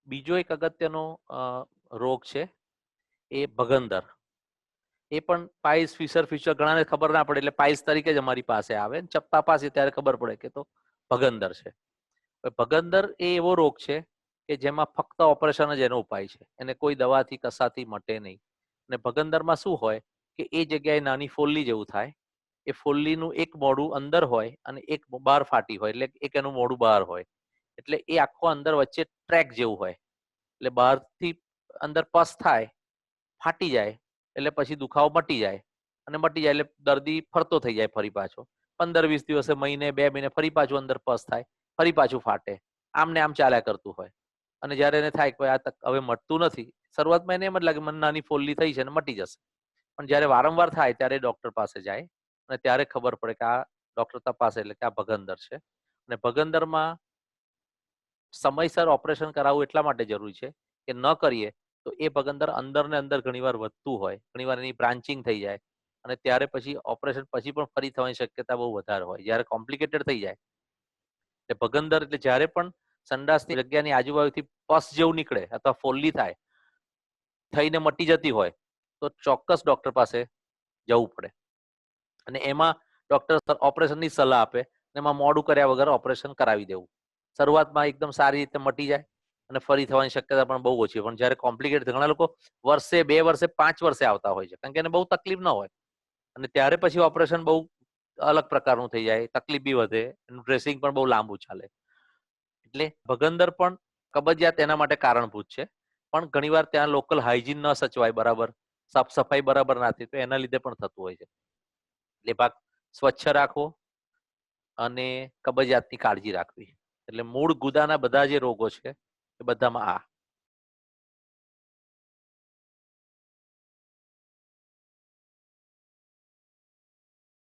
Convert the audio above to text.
બીજો એક અગત્યનો રોગ છે એ ભગંદર. એ પણ પાઇલ્સ ફિશર ફિશર ઘણાને ખબર ના પડે એટલે પાઇલ્સ તરીકે જ અમારી પાસે આવે. ચપ્પા પાસે ત્યારે ખબર પડે કે તો ભગંદર છે. ભગંદર એ એવો રોગ છે કે જેમાં ફક્ત ઓપરેશન જ એનો ઉપાય છે. એને કોઈ દવાથી કશાથી મટે નહીં. અને ભગંદરમાં શું હોય કે એ જગ્યાએ નાની ફોલ્લી જેવું થાય. એ ફોલ્લીનું એક મોઢું અંદર હોય અને એક બહાર ફાટી હોય, એટલે એક એનું મોઢું બહાર હોય. એટલે એ આખો અંદર વચ્ચે ટ્રેક જેવું હોય. એટલે બહારથી અંદર પસ થાય, ફાટી જાય એટલે પછી દુખાવો મટી જાય. અને મટી જાય એટલે દર્દી ફરતો થઈ જાય ફરી પાછો. 15-20 દિવસે, મહિને 2 મહિને ફરી પાછું અંદર પસ થાય, ફરી પાછું ફાટે. આમ ને આમ ચાલ્યા કરતું હોય. અને જ્યારે એને થાય કે આ હવે મટતું નથી, શરૂઆતમાં એને એમ જ લાગે મને નાની ફોલ્લી થઈ છે ને મટી જશે. પણ જ્યારે વારંવાર થાય ત્યારે ડોક્ટર પાસે જાય અને ત્યારે ખબર પડે કે આ ડોક્ટર તપાસે એટલે કે આ ભગંદર છે. અને ભગંદરમાં સમયસર ઓપરેશન કરાવવું એટલા માટે જરૂરી છે કે ન કરીએ તો એ ભગંદર અંદર ને અંદર ઘણીવાર વધતું હોય, ઘણીવાર એની બ્રાન્ચિંગ થઈ જાય અને ત્યારે પછી ઓપરેશન પછી પણ ફરી થવાની શક્યતા બહુ વધારે હોય, જ્યારે કોમ્પ્લિકેટેડ થઈ જાય. એટલે ભગંદર એટલે જ્યારે પણ સંડાસની જગ્યાની આજુબાજુથી પસ જેવું નીકળે અથવા ફોલ્લી થાય, થઈને મટી જતી હોય તો ચોક્કસ ડોક્ટર પાસે જવું પડે. અને એમાં ડોક્ટર ઓપરેશનની સલાહ આપે અને એમાં મોડું કર્યા વગર ઓપરેશન કરાવી દેવું. શરૂઆતમાં એકદમ સારી રીતે મટી જાય અને ફરી થવાની શક્યતા પણ બહુ ઓછી. પણ જ્યારે કોમ્પ્લિકેટ, ઘણા લોકો વર્ષે, 2 વર્ષે, 5 વર્ષે આવતા હોય છે કારણ કે એને બહુ તકલીફ ન હોય. અને ત્યારે પછી ઓપરેશન બહુ અલગ પ્રકારનું થઈ જાય, તકલીફ બી વધે, એનું ડ્રેસિંગ પણ બહુ લાંબુ ચાલે. એટલે ભગંદર પણ કબજિયાત એના માટે કારણભૂત છે. પણ ઘણીવાર ત્યાં લોકલ હાઇજીન ન સચવાય બરાબર, સાફ સફાઈ બરાબર ના થાય તો એના લીધે પણ થતું હોય છે. એટલે ભાગ સ્વચ્છ રાખવો અને કબજિયાતની કાળજી રાખવી. એટલે મૂળ ગુદાના બધા જે રોગો છે એ બધામાં આ